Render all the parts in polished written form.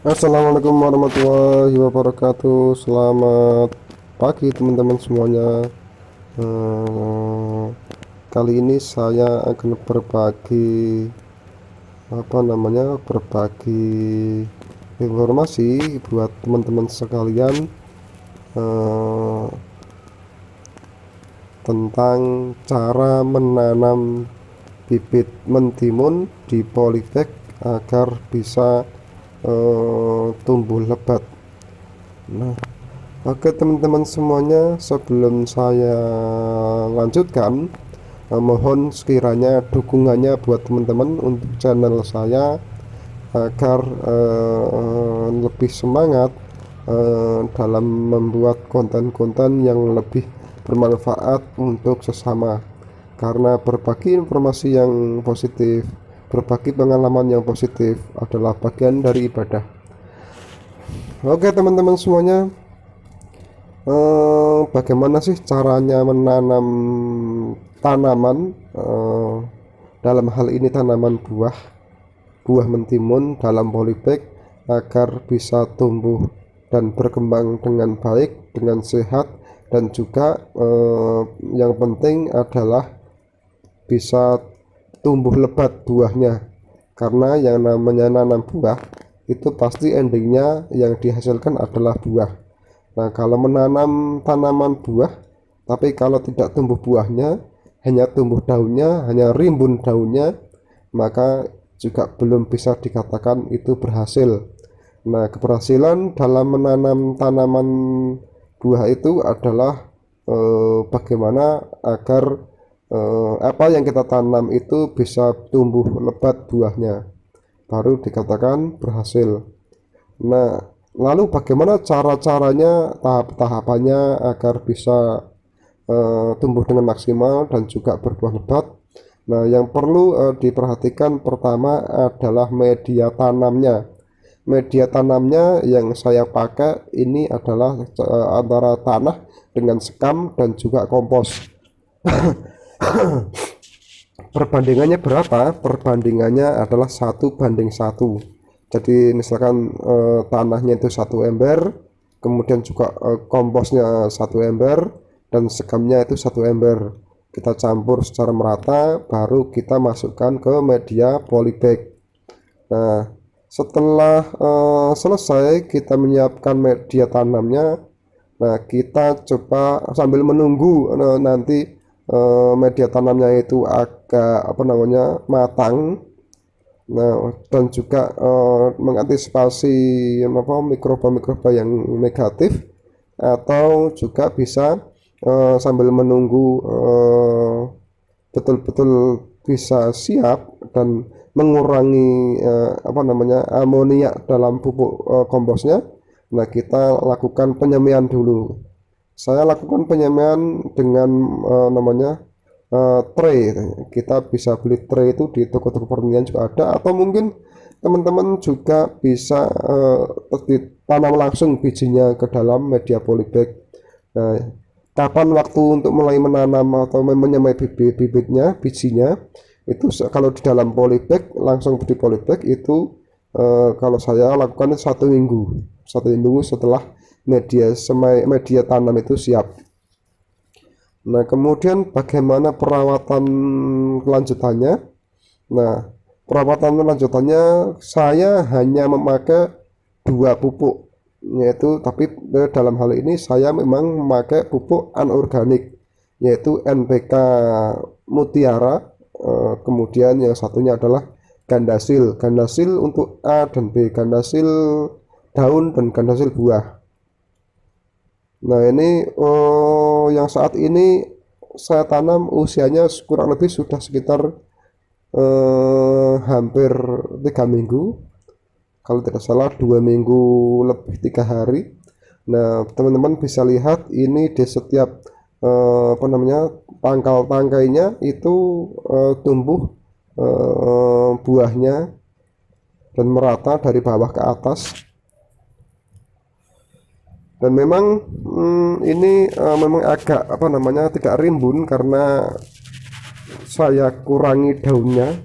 Assalamualaikum warahmatullahi wabarakatuh. Selamat pagi teman-teman semuanya. Eh, Kali ini saya akan berbagi informasi buat teman-teman sekalian eh, tentang cara menanam bibit mentimun di polybag agar bisa tumbuh lebat. Nah, oke teman-teman semuanya, sebelum saya lanjutkan, mohon sekiranya dukungannya buat teman-teman untuk channel saya agar lebih semangat dalam membuat konten-konten yang lebih bermanfaat untuk sesama. Karena berbagi informasi yang positif, berbagi pengalaman yang positif adalah bagian dari ibadah. Oke teman-teman semuanya, bagaimana sih caranya menanam tanaman, dalam hal ini tanaman buah mentimun dalam polybag agar bisa tumbuh dan berkembang dengan baik, dengan sehat, dan juga yang penting adalah bisa tumbuh lebat buahnya, karena yang namanya nanam buah itu pasti endingnya yang dihasilkan adalah buah. Nah, kalau menanam tanaman buah tapi kalau tidak tumbuh buahnya, hanya tumbuh daunnya, hanya rimbun daunnya, maka juga belum bisa dikatakan itu berhasil. Nah, keberhasilan dalam menanam tanaman buah itu adalah bagaimana agar apa yang kita tanam itu bisa tumbuh lebat buahnya, baru dikatakan berhasil. Nah, lalu bagaimana cara-caranya, tahap-tahapannya agar bisa tumbuh dengan maksimal dan juga berbuah lebat? Nah, yang perlu diperhatikan pertama adalah media tanamnya. Media tanamnya yang saya pakai ini adalah antara tanah dengan sekam dan juga kompos. Perbandingannya berapa? Perbandingannya adalah 1:1. Jadi misalkan tanahnya itu 1 ember, kemudian juga komposnya 1 ember, dan sekamnya itu 1 ember. Kita campur secara merata, baru kita masukkan ke media polybag. Nah, setelah selesai kita menyiapkan media tanamnya, nah kita coba sambil menunggu nanti media tanamnya itu agak matang. Nah, dan juga mengantisipasi mikroba-mikroba yang negatif, atau juga bisa sambil menunggu betul-betul bisa siap dan mengurangi amonia dalam pupuk komposnya. Nah, kita lakukan penyemaian dulu. Saya lakukan penyemaian dengan tray. Kita bisa beli tray itu di toko-toko pertanian juga ada, atau mungkin teman-teman juga bisa ditanam langsung bijinya ke dalam media polybag. Nah, kapan waktu untuk mulai menanam atau menyemai bibitnya, bijinya itu kalau di dalam polybag, langsung di polybag itu kalau saya lakukan 1 minggu setelah media tanam itu siap. Nah, kemudian bagaimana perawatan kelanjutannya? Nah, perawatan kelanjutannya saya hanya memakai 2 pupuk, yaitu tapi dalam hal ini saya memang memakai pupuk anorganik, yaitu NPK Mutiara, kemudian yang satunya adalah Gandasil. Gandasil untuk A dan B, Gandasil daun dan Gandasil buah. Nah, ini yang saat ini saya tanam usianya kurang lebih sudah sekitar hampir 3 minggu, kalau tidak salah 2 minggu lebih 3 hari. Nah, teman-teman bisa lihat ini di setiap pangkal tangkainya itu tumbuh buahnya dan merata dari bawah ke atas. Dan memang ini memang agak tidak rimbun karena saya kurangi daunnya,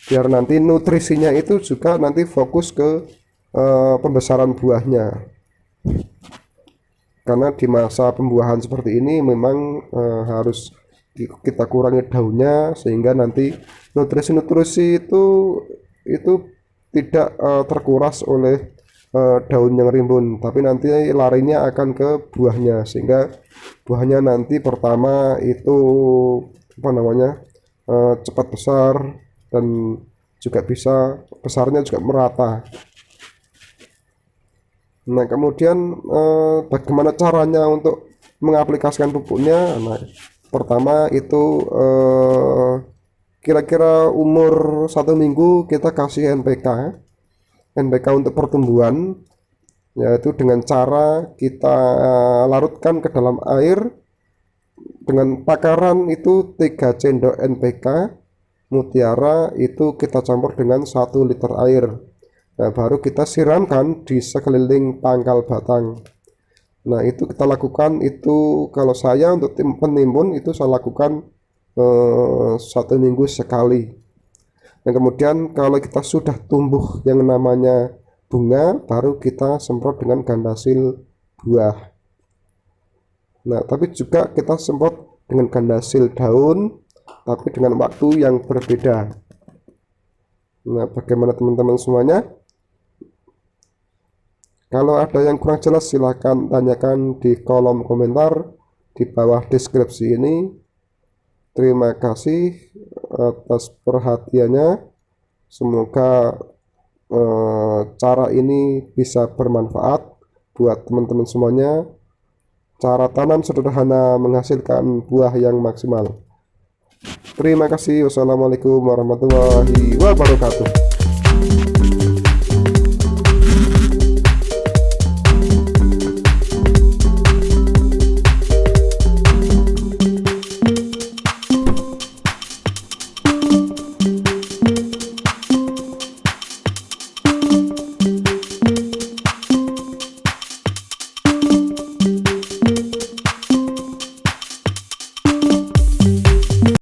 biar nanti nutrisinya itu juga nanti fokus ke pembesaran buahnya. Karena di masa pembuahan seperti ini memang harus kita kurangi daunnya sehingga nanti nutrisi-nutrisi itu tidak terkuras oleh daun yang rimbun, tapi nanti larinya akan ke buahnya sehingga buahnya nanti pertama itu apa namanya cepat besar dan juga bisa besarnya juga merata. Nah, kemudian bagaimana caranya untuk mengaplikasikan pupuknya? Nah, pertama itu kira-kira umur 1 minggu kita kasih NPK untuk pertumbuhan, yaitu dengan cara kita larutkan ke dalam air dengan takaran itu 3 sendok NPK mutiara itu kita campur dengan 1 liter air. Nah, baru kita siramkan di sekeliling pangkal batang. Nah, itu kita lakukan itu kalau saya untuk tim penimbun itu saya lakukan 1 minggu sekali. Nah, kemudian kalau kita sudah tumbuh yang namanya bunga, baru kita semprot dengan gandasil buah. Nah, tapi juga kita semprot dengan gandasil daun, tapi dengan waktu yang berbeda. Nah, bagaimana teman-teman semuanya? Kalau ada yang kurang jelas silahkan tanyakan di kolom komentar di bawah deskripsi ini. Terima kasih atas perhatiannya. Semoga cara ini bisa bermanfaat buat teman-teman semuanya. Cara tanam sederhana menghasilkan buah yang maksimal. Terima kasih. Wassalamualaikum warahmatullahi wabarakatuh.